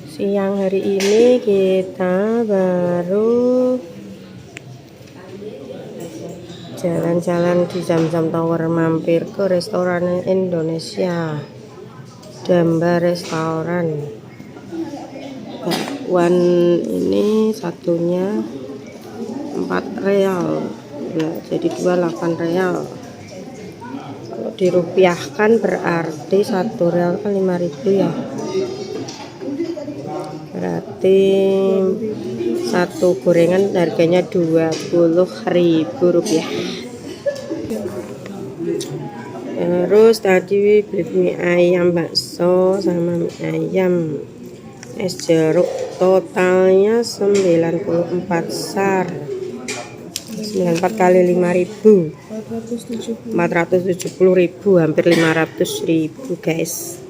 Siang hari ini kita baru jalan-jalan di Zamzam Tower, mampir ke restoran Indonesia, Damba Restoran. Bakwan ini satunya 4 real ya, jadi 28 real. Kalau dirupiahkan berarti 1 real kan 5.000 ya, berarti satu gorengan harganya 20.000 rupiah. Terus tadi beli mie ayam bakso sama mie ayam, es jeruk, totalnya 94 SAR, 94 kali 5.000, 470.000, hampir 500.000 guys.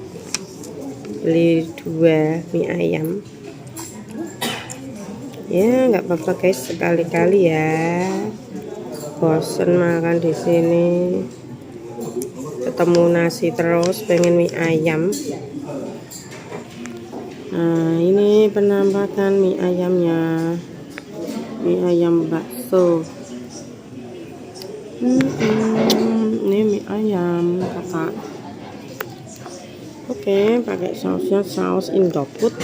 Beli 2 mie ayam ya, nggak apa-apa guys, sekali-kali ya, bosen makan di sini, ketemu nasi terus pengen mie ayam. Nah, ini penampakan mie ayamnya, mie ayam bakso. Ini mie ayam kakak. Oke, pakai sausnya saus Indofood.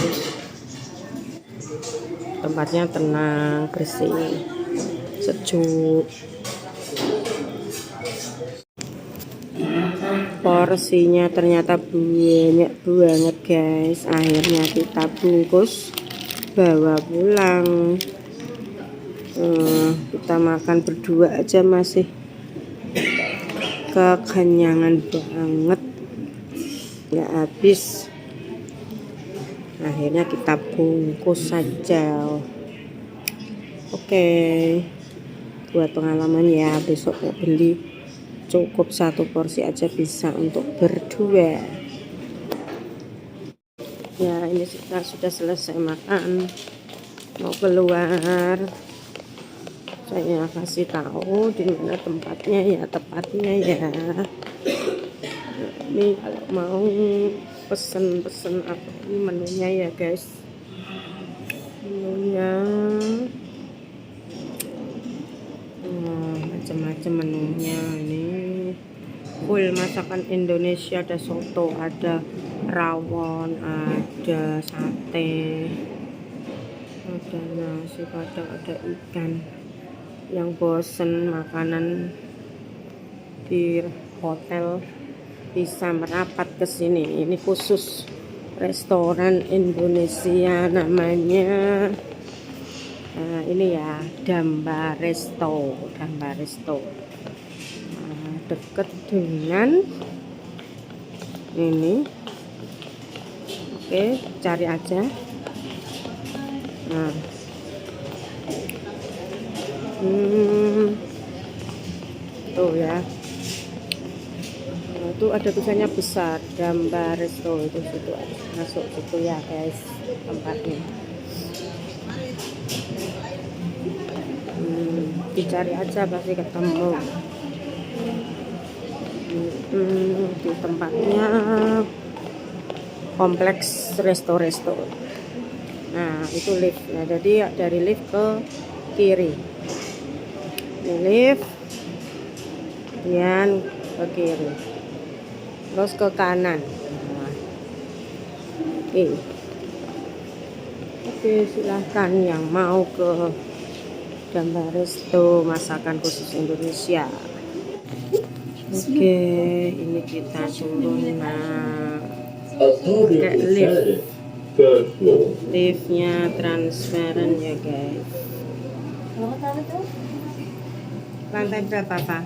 Tempatnya tenang, bersih, sejuk. Porsinya ternyata banyak banget guys. Akhirnya kita bungkus bawa pulang. Kita makan berdua aja masih kekenyangan banget, nggak habis. Akhirnya kita bungkus saja. Oke, buat pengalaman ya, besok mau beli cukup 1 porsi aja bisa untuk berdua ya. Ini kita sudah selesai makan, mau keluar. Saya kasih tahu di mana tempatnya ya, tepatnya ya. Ini kalau mau pesen apa, ini menunya ya guys, menunya macam-macam menunya. Ini full masakan Indonesia, ada soto, ada rawon, ada sate, ada nasi padang, ada ikan. Yang bosen makanan di hotel bisa merapat ke sini. Ini khusus restoran Indonesia namanya. Ini ya, Damba Resto. Deket dengan ini. Oke, cari aja. Nah, tuh ya, itu ada tulisannya besar Damba Resto, itu situ, masuk situ ya guys tempatnya. Dicari aja pasti ketemu. Di tempatnya kompleks resto. Nah, itu lift. Nah, jadi dari lift ke kiri. Ini lift, kemudian ke kiri, terus ke kanan. Nah, oke, silahkan yang mau ke Damba Resto, masakan khusus Indonesia. Oke, ini kita turun. Nah, pakai lift. Liftnya transparan ya guys. Lantai berapa Pak?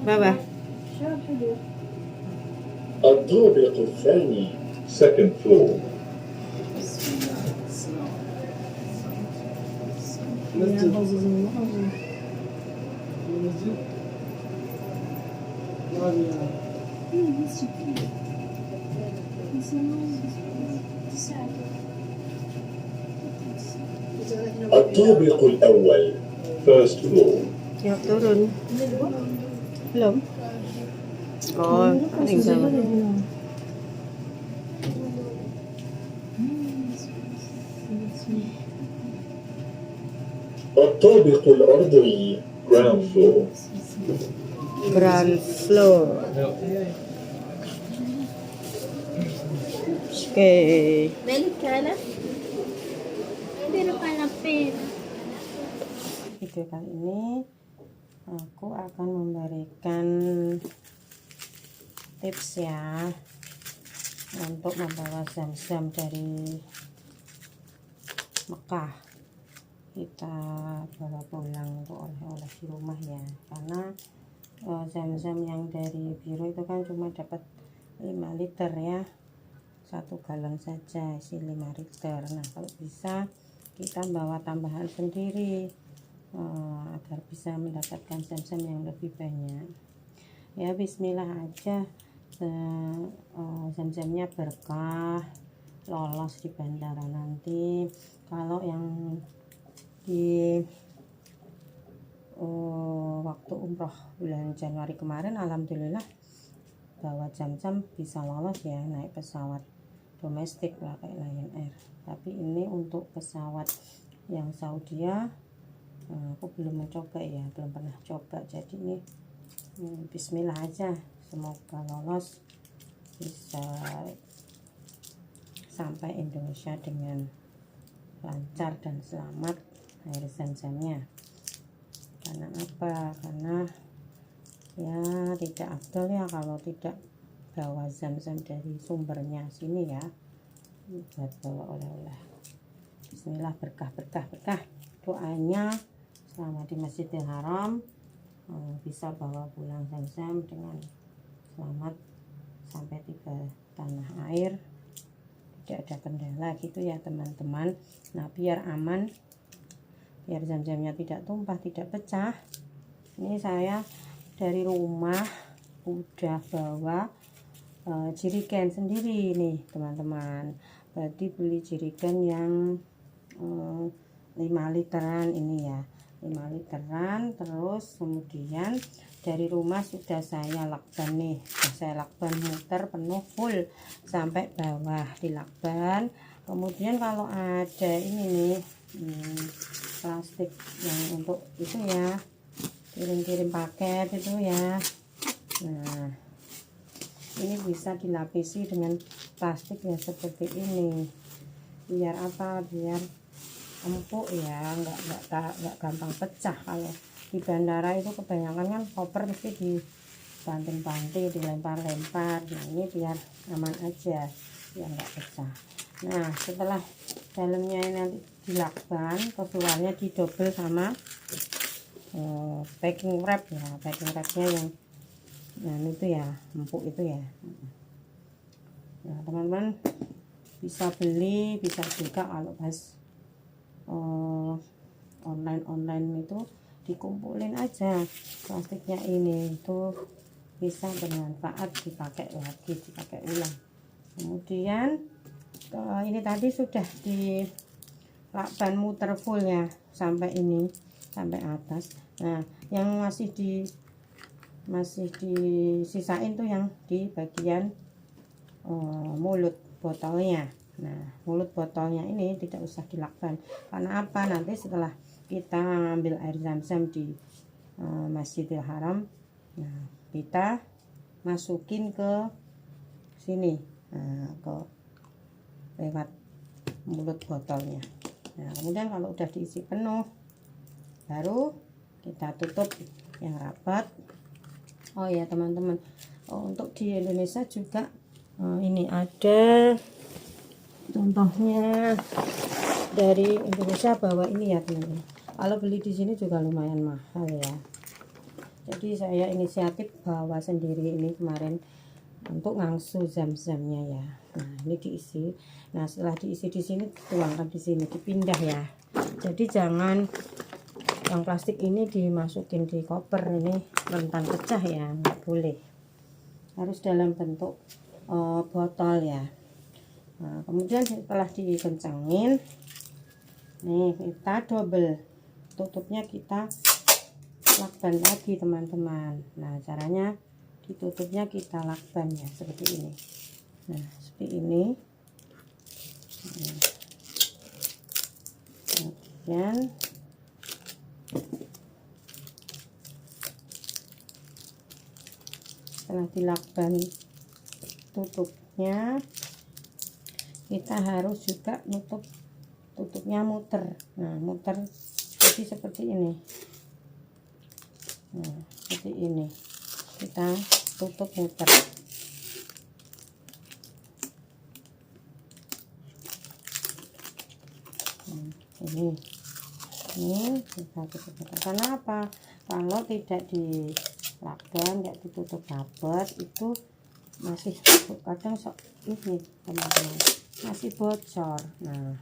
Bawah. الطابق الثاني second floor. الطابق الأول first floor. Ya, turun. Belum. Oh, ning sama. الطابق الأرضي ground floor. Ground floor. Oke. Balik ka na? Pero ka na pera. Video kali ini aku akan memberikan tips ya untuk membawa zam-zam dari Mekah. Kita bawa pulang untuk oleh-oleh di rumah ya, karena zam-zam yang dari biru itu kan cuma dapat 5 liter ya, 1 galon saja isi 5 liter. Nah kalau bisa kita bawa tambahan sendiri agar bisa mendapatkan zam-zam yang lebih banyak ya. Bismillah aja, zam-zamnya berkah, lolos di bandara nanti. Kalau yang di waktu umroh bulan Januari kemarin alhamdulillah bawa zam-zam bisa lolos ya, naik pesawat domestik lah kayak Lion Air. Tapi ini untuk pesawat yang Saudi aku belum mencoba ya, belum pernah coba. Jadi ini bismillah aja, semoga lolos, bisa sampai Indonesia dengan lancar dan selamat air zam-zamnya. Karena apa? Karena ya tidak afdol ya kalau tidak bawa zam-zam dari sumbernya sini ya, buat bawa oleh-oleh. Bismillah, berkah berkah berkah. Doanya selama di Masjidil Haram bisa bawa pulang zam-zam dengan selamat sampai tiba tanah air, tidak ada kendala gitu ya teman-teman. Nah biar aman, biar zam-zamnya tidak tumpah, tidak pecah, ini saya dari rumah udah bawa jerigen sendiri nih teman-teman. Berarti beli jerigen yang 5 literan ini ya, 5 literan. Terus kemudian dari rumah sudah saya lakban nih, saya lakban muter penuh full sampai bawah di lakban. Kemudian kalau ada ini nih plastik yang untuk itu ya, kirim-kirim paket itu ya, nah ini bisa dilapisi dengan plastik ya seperti ini. Biar apa? Biar empuk ya, nggak gampang pecah. Kalau di bandara itu kebanyakan kan koper mesti dibanting-banting, dilempar-lempar. Nah ini biar aman aja, biar nggak pecah. Nah setelah dalamnya ini nanti dilakban, keluarnya didobel sama packing wrap ya, packing wrapnya yang itu ya, empuk itu ya. Nah teman-teman bisa beli, bisa juga kalau pas online itu dikumpulin aja plastiknya, ini itu bisa bermanfaat, dipakai lagi, dipakai ulang. Kemudian ini tadi sudah di lakban muter full ya sampai ini, sampai atas. Nah yang masih disisain tuh yang di bagian mulut botolnya. Nah mulut botolnya ini tidak usah dilakban. Karena apa? Nanti setelah kita ambil air zam-zam di Masjidil Haram, nah kita masukin ke sini, ke lewat mulut botolnya. Nah kemudian kalau udah diisi penuh, baru kita tutup yang rapat. Oh ya teman-teman, untuk di Indonesia juga ini ada contohnya dari Indonesia bawa ini ya teman-teman. Kalau beli di sini juga lumayan mahal ya. Jadi saya inisiatif bawa sendiri ini kemarin untuk ngangsu zam-zamnya ya. Nah ini diisi. Nah setelah diisi di sini, tuangkan di sini, dipindah ya. Jadi jangan yang plastik ini dimasukin di koper, ini rentan pecah ya, nggak boleh. Harus dalam bentuk botol ya. Nah, kemudian setelah dikencangin, nih kita double tutupnya, kita lakban lagi teman-teman. Nah caranya ditutupnya kita lakban ya, seperti ini. Nah, seperti ini. Kemudian setelah dilakban tutupnya, kita harus juga tutupnya muter. Nah, muter jadi seperti ini. Nah, seperti ini kita tutup muter. Ini kita tutup muter. Karena apa? Kalau tidak dilakban, tidak ditutup rapat, itu masih kadang ini teman-teman masih bocor. Nah,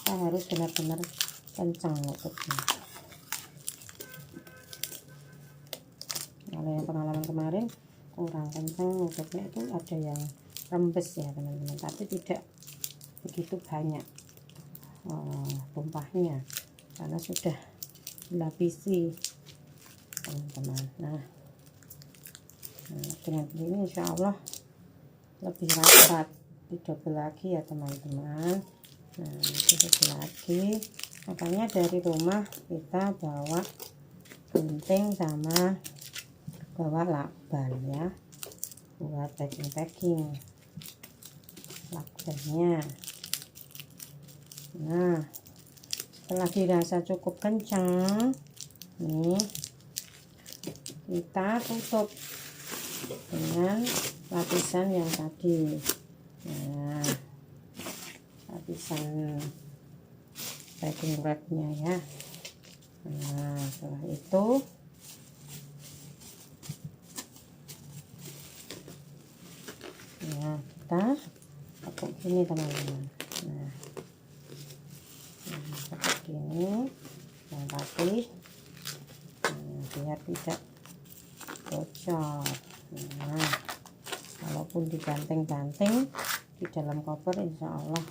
kita harus benar-benar kencang nutupnya. Kalau yang pengalaman kemarin kurang kencang nutupnya, itu ada yang rembes ya teman-teman, tapi tidak begitu banyak tumpahnya karena sudah dilapisi teman-teman. Nah, dengan ini insya Allah lebih rapat, didobel lagi ya teman-teman. Nah, didobel lagi, makanya dari rumah kita bawa gunting sama bawa lakban ya, buat packing lakbannya. Nah, setelah dirasa cukup kencang nih, kita tutup dengan lapisan yang tadi. Nah, lapisan packing wrapnya ya. Nah, setelah itu ya kita pakai ini teman-teman. Nah, seperti ini yang tadi, biar tidak bocor. Nah, walaupun dibanting-banting di dalam koper insya Allah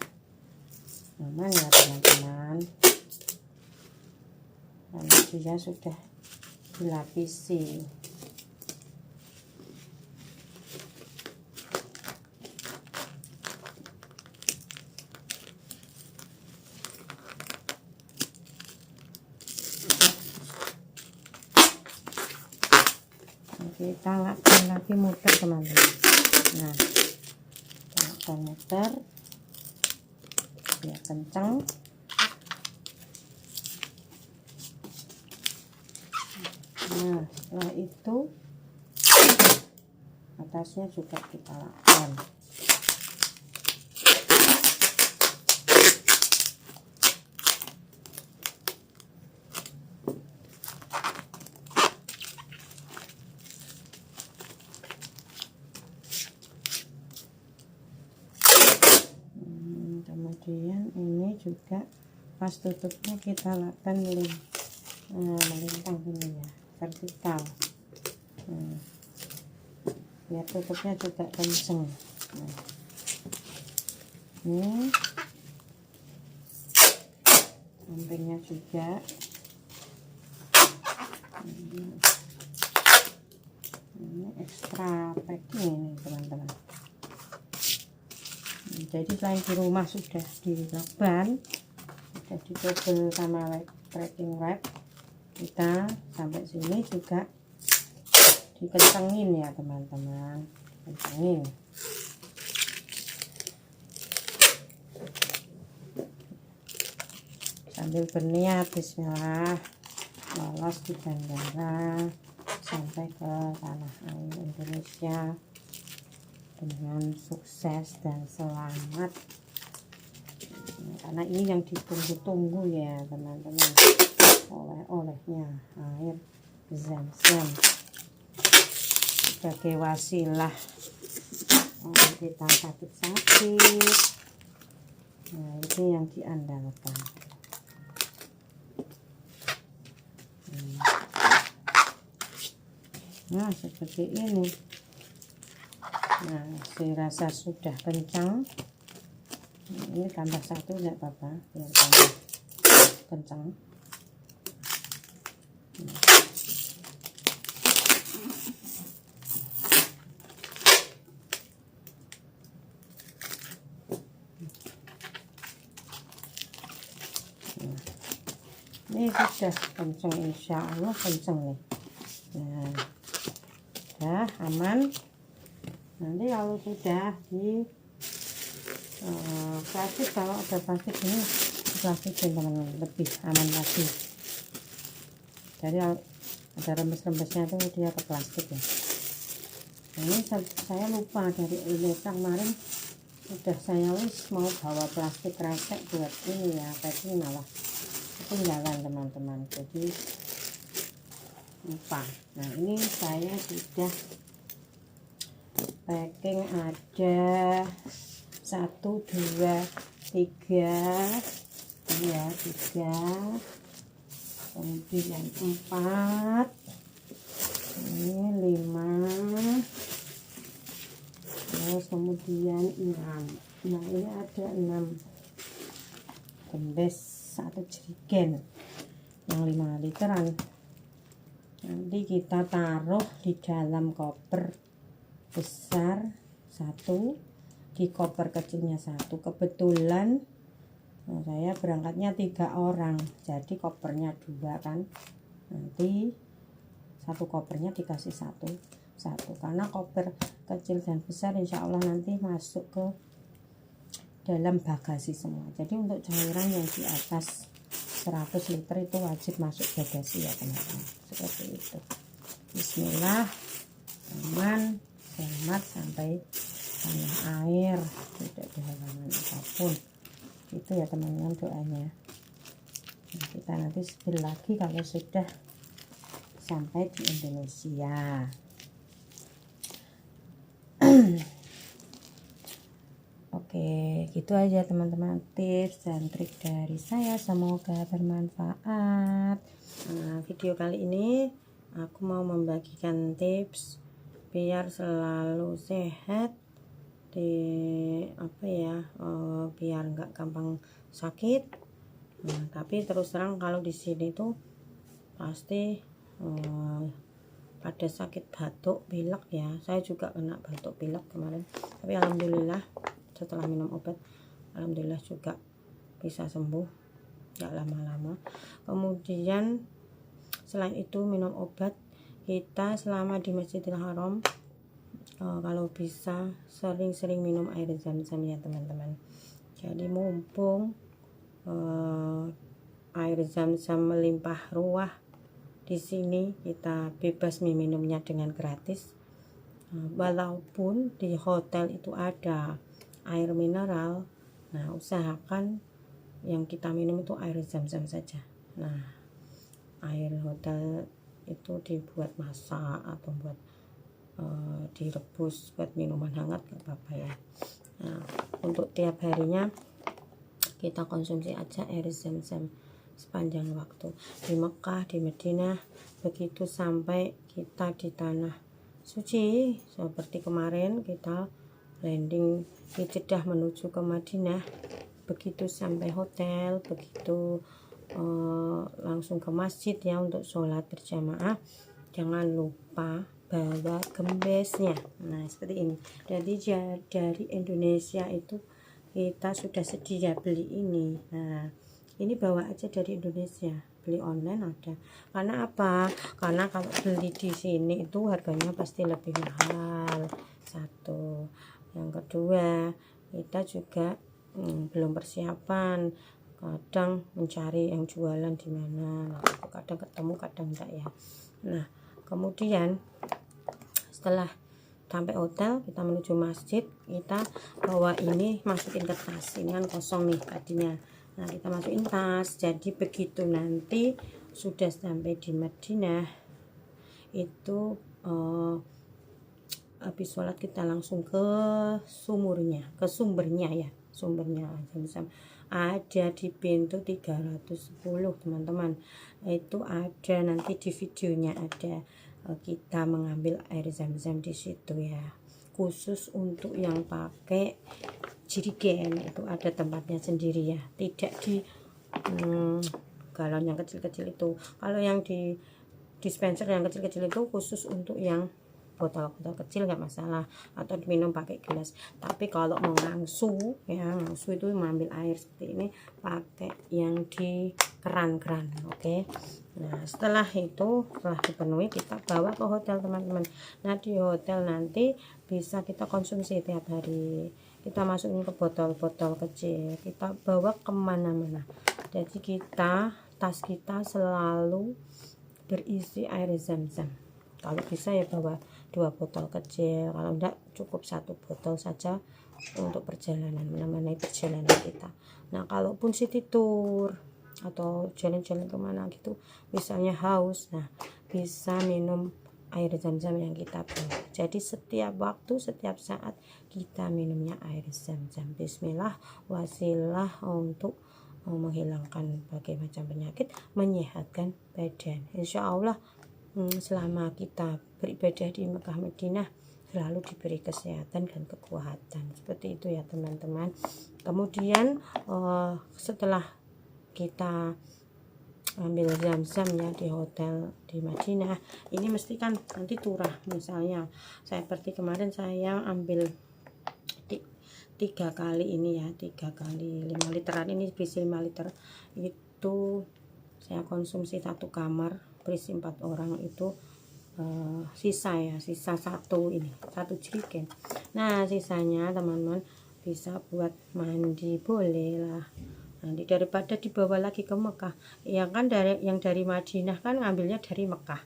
aman ya teman-teman, karena dia sudah dilapisi. Kita lakban lagi muter teman-teman. Nah, lakban muter biar kencang. Nah, setelah itu atasnya juga kita lakban. Kemudian ini juga pas tutupnya kita lakban melintang ini ya, vertikal. Biar tutupnya juga kenceng. Nah, ini sampingnya juga. Ini ekstra packing ini teman-teman. Jadi selain di rumah sudah dilakban, sudah didobel sama packing wrap, kita sampai sini juga dikencengin ya teman-teman, kencengin. Sambil berniat bismillah lolos di bandara sampai ke tanah air Indonesia dengan sukses dan selamat. Karena ini yang ditunggu-tunggu ya teman-teman, oleh-olehnya air Zam-Zam sebagai wasilah kita sakit-sakit. Nah, ini yang diandalkan. Nah, seperti ini. Nah, saya rasa sudah kencang. Ini tambah satu enggak apa-apa, biar tambah kencang. Ini sudah kenceng, insya Allah kenceng nih. Nah, udah aman. Nanti kalau sudah di plastik, kalau ada plastik ini plastik teman-teman lebih aman lagi. Jadi ada rembes-rembesnya tuh dia ke plastik ya. Nah, ini saya lupa dari Indonesia kemarin udah saya mau bawa plastik kresek buat ini ya, packing malah ketinggalan teman-teman, jadi lupa. Nah ini saya sudah packing ada 1, 2, 3 ya, 3, kemudian 4, ini 5, terus kemudian 6. Nah ini ada 6 gembes atau jerigen yang 5 literan. Nanti kita taruh di dalam koper besar 1, di koper kecilnya 1. Kebetulan saya berangkatnya 3 orang, jadi kopernya 2 kan, nanti satu kopernya dikasih satu karena koper kecil dan besar insya Allah nanti masuk ke dalam bagasi semua. Jadi untuk cairan yang di atas 100 liter itu wajib masuk bagasi ya teman-teman, seperti itu. Bismillah, aman, selamat sampai tanah air, tidak kehilangan apapun. Itu ya teman-teman doanya. Nah, kita nanti spill lagi kalau sudah sampai di Indonesia. Oke, gitu aja teman-teman tips dan trik dari saya, semoga bermanfaat. Nah, video kali ini aku mau membagikan tips biar selalu sehat, biar nggak gampang sakit. Nah, tapi terus terang kalau di sini tuh pasti pada sakit batuk pilek ya. Saya juga kena batuk pilek kemarin, tapi alhamdulillah setelah minum obat alhamdulillah juga bisa sembuh, nggak lama-lama. Kemudian selain itu minum obat, kita selama di Masjidil Haram kalau bisa sering-sering minum air zam-zam ya teman-teman. Jadi mumpung air zam-zam melimpah ruah di sini, kita bebas minumnya dengan gratis. Walaupun di hotel itu ada air mineral, nah usahakan yang kita minum itu air zam-zam saja. Nah, air hotel itu dibuat masak atau buat direbus buat minuman hangat gak apa-apa ya. Nah, untuk tiap harinya kita konsumsi aja air zam-zam sepanjang waktu di Mekah, di Madinah, begitu sampai kita di tanah suci. Seperti kemarin kita landing di Jeddah menuju ke Madinah, begitu sampai hotel, begitu langsung ke masjid ya untuk sholat berjamaah, jangan lupa bawa gembesnya. Nah seperti ini. Jadi dari Indonesia itu kita sudah sedia beli ini. Nah ini bawa aja dari Indonesia, beli online ada. Karena apa? Karena kalau beli di sini itu harganya pasti lebih mahal. Satu, yang kedua kita juga belum persiapan, kadang mencari yang jualan di mana, kadang ketemu kadang enggak ya. Nah kemudian setelah sampai hotel kita menuju masjid, kita bawa ini, masukin ke tas. Ini kan kosong nih tadinya, nah kita masukin tas. Jadi begitu nanti sudah sampai di Madinah itu habis sholat kita langsung ke sumbernya ya, sumbernya Zam-Zam ada di pintu 310 teman-teman. Itu ada nanti di videonya, ada kita mengambil air zam-zam di situ ya, khusus untuk yang pakai jerigen itu ada tempatnya sendiri ya, tidak di galon yang kecil-kecil itu. Kalau yang di dispenser yang kecil-kecil itu khusus untuk yang botol-botol kecil nggak masalah, atau diminum pakai gelas. Tapi kalau mau ngangsu ya, ngangsu itu mengambil air seperti ini pakai yang di keran-keran. Oke. Nah setelah dipenuhi kita bawa ke hotel teman-teman. Nah di hotel nanti bisa kita konsumsi tiap hari, kita masukin ke botol-botol kecil, kita bawa kemana-mana. Jadi tas kita selalu berisi air zam-zam. Kalau bisa ya bawa 2 botol kecil, kalau enggak cukup 1 botol saja untuk perjalanan, menemani perjalanan kita. Nah kalaupun city tour atau jalan-jalan kemana gitu, misalnya haus, nah bisa minum air zam-zam yang kita bawa. Jadi setiap waktu, setiap saat kita minumnya air zam-zam. Bismillah, wasilah untuk menghilangkan berbagai macam penyakit, menyehatkan badan. Insya Allah selama kita beribadah di Mekah Madinah selalu diberi kesehatan dan kekuatan. Seperti itu ya teman-teman. Kemudian setelah kita ambil zam-zam ya di hotel di Madinah, ini mesti kan nanti turah. Misalnya seperti kemarin saya ambil 3 kali ini ya, 3 kali 5 literan, ini berisi 5 liter. Itu saya konsumsi 1 kamar berisi 4 orang, itu sisa 1 jerigen. Nah sisanya teman-teman bisa buat mandi, boleh lah. Nanti daripada dibawa lagi ke Mekah ya kan, yang dari Madinah kan ngambilnya dari Mekah.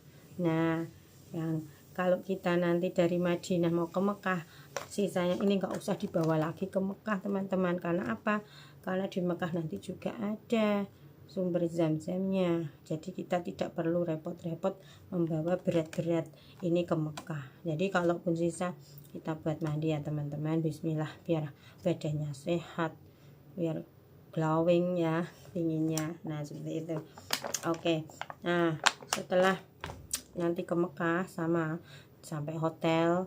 Nah yang kalau kita nanti dari Madinah mau ke Mekah, sisanya ini nggak usah dibawa lagi ke Mekah teman-teman. Karena apa? Karena di Mekah nanti juga ada sumber zam-zamnya. Jadi kita tidak perlu repot-repot membawa berat-berat ini ke Mekah. Jadi kalaupun sisa kita buat mandi ya teman-teman. Bismillah, biar badannya sehat, biar glowing ya dinginnya. Nah seperti itu. Oke. Nah setelah nanti ke Mekah sampai hotel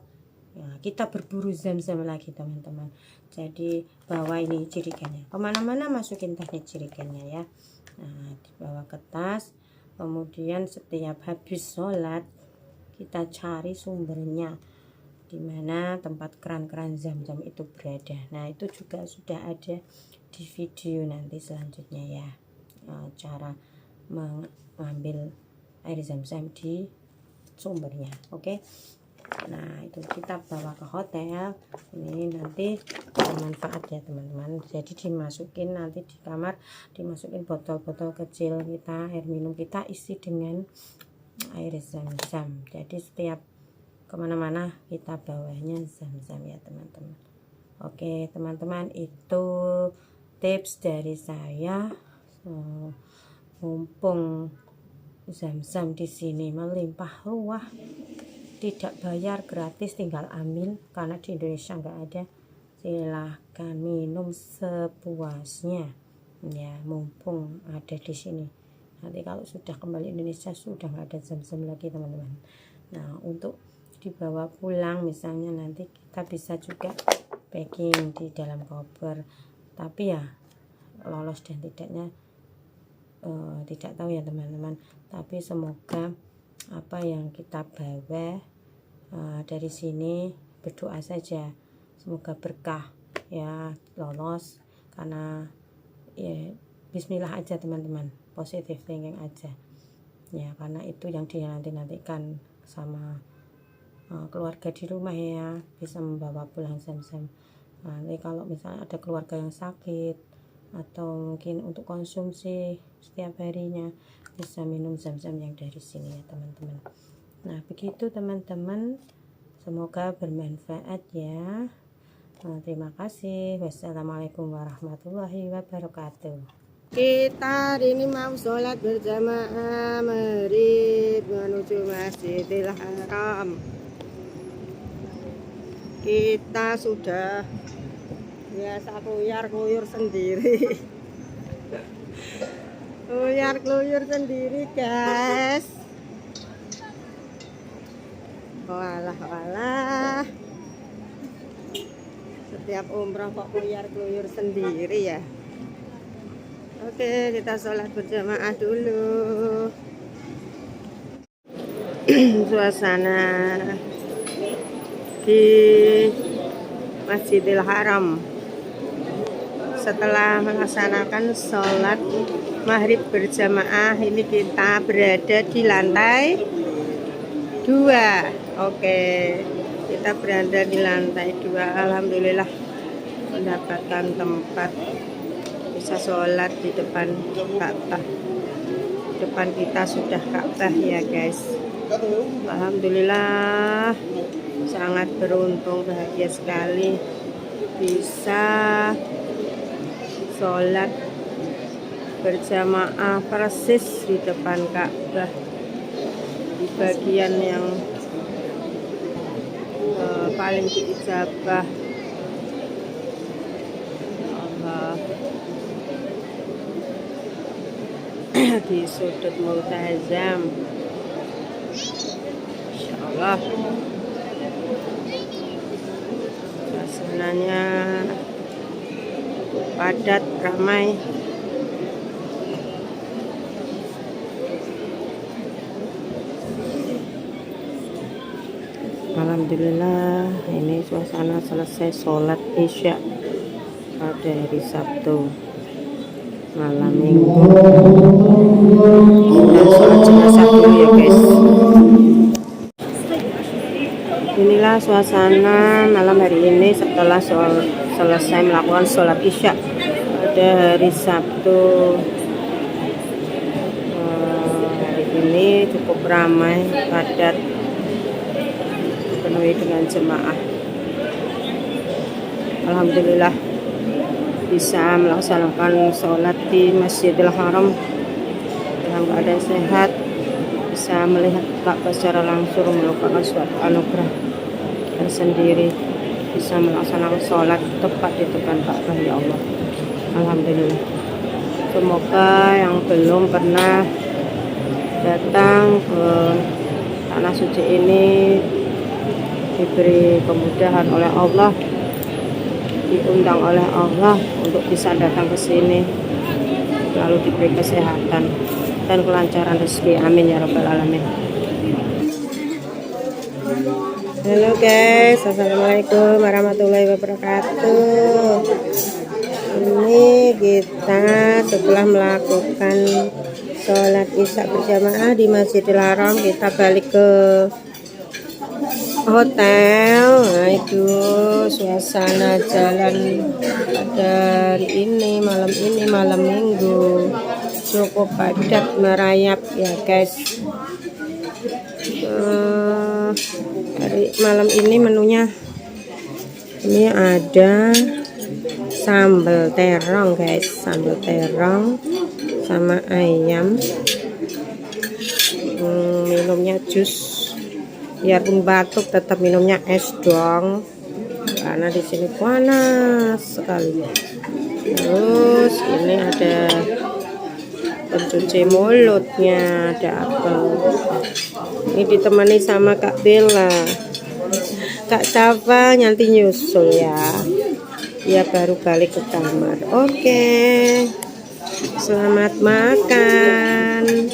ya, kita berburu zam-zam lagi teman-teman. Jadi bawa ini jerigennya kemana-mana, masukin teknik jerigennya ya. Nah dibawa ke tas. Kemudian setiap habis sholat kita cari sumbernya, dimana tempat keran-keran zam-zam itu berada. Nah itu juga sudah ada di video nanti selanjutnya ya, cara mengambil air zam-zam di sumbernya. Oke. Nah itu kita bawa ke hotel, ini nanti bermanfaat ya teman-teman. Jadi dimasukin nanti di kamar, dimasukin botol-botol kecil kita, air minum kita isi dengan air zam-zam. Jadi setiap kemana-mana kita bawanya zam-zam ya teman-teman. Oke teman-teman, itu tips dari saya. Mumpung zam-zam di sini melimpah ruah, tidak bayar, gratis, tinggal ambil. Karena di Indonesia nggak ada, silahkan minum sepuasnya ya, mumpung ada di sini. Nanti kalau sudah kembali Indonesia sudah nggak ada zam-zam lagi teman-teman. Nah untuk dibawa pulang misalnya, nanti kita bisa juga packing di dalam koper. Tapi ya lolos dan tidaknya tidak tahu ya teman-teman. Tapi semoga apa yang kita bawa dari sini, berdoa saja semoga berkah ya, lolos. Karena ya bismillah aja teman-teman, positive thinking aja ya, karena itu yang dinantikan sama keluarga di rumah ya, bisa membawa pulang zam-zam. Nanti kalau misalnya ada keluarga yang sakit atau mungkin untuk konsumsi setiap harinya, bisa minum zam-zam yang dari sini ya teman-teman. Nah begitu teman-teman, semoga bermanfaat ya. Terima kasih. Wassalamualaikum warahmatullahi wabarakatuh. Kita hari ini mau sholat berjamaah maghrib menuju Masjidil Haram. Kita sudah biasa keluyur sendiri. Keluyur sendiri guys. Walah. Setiap umrah kok keluyur sendiri ya. Oke, kita sholat berjamaah dulu. Suasana di Masjidil Haram. Setelah melaksanakan sholat maghrib berjamaah, ini kita berada di lantai 2. Oke, kita berada di lantai 2. Alhamdulillah mendapatkan tempat bisa sholat di depan Ka'bah. Depan kita sudah Ka'bah ya guys. Alhamdulillah sangat beruntung, bahagia sekali bisa sholat berjamaah persis di depan Ka'bah, di bagian yang paling diijabah Allah, di sudut multazam. Insyaallah suasananya padat, ramai. Alhamdulillah ini suasana selesai sholat isya pada hari Sabtu malam minggu. Kita sholat jenazah dulu ya guys. Inilah suasana malam hari ini setelah selesai melakukan sholat isya pada hari Sabtu. Hari ini cukup ramai, padat, dipenuhi dengan jemaah. Alhamdulillah bisa melaksanakan sholat di Masjidil Haram dalam keadaan sehat, bisa melihat Ka'bah secara langsung merupakan suatu anugerah tersendiri, bisa melaksanakan sholat tepat di depan Ka'bah ya Allah. Alhamdulillah. Semoga yang belum pernah datang ke tanah suci ini diberi kemudahan oleh Allah, diundang oleh Allah untuk bisa datang ke sini, lalu diberi kesehatan dan kelancaran rezeki. Amin ya rabbal alamin. Halo guys, assalamualaikum warahmatullahi wabarakatuh. Ini kita setelah melakukan sholat isya berjamaah di Masjidil Haram, kita balik ke hotel. Nah itu suasana jalan pada hari ini, malam minggu cukup padat merayap ya guys. Hari malam ini menunya ini ada sambal terong guys, sambal terong sama ayam. Minumnya jus, biarpun batuk tetap minumnya es dong, karena di sini panas sekali. Terus ini ada pencuci mulutnya, ada apel. Ini ditemani sama Kak Bella. Kak Safa nanti nyusul ya, dia baru balik ke kamar. Oke, selamat makan.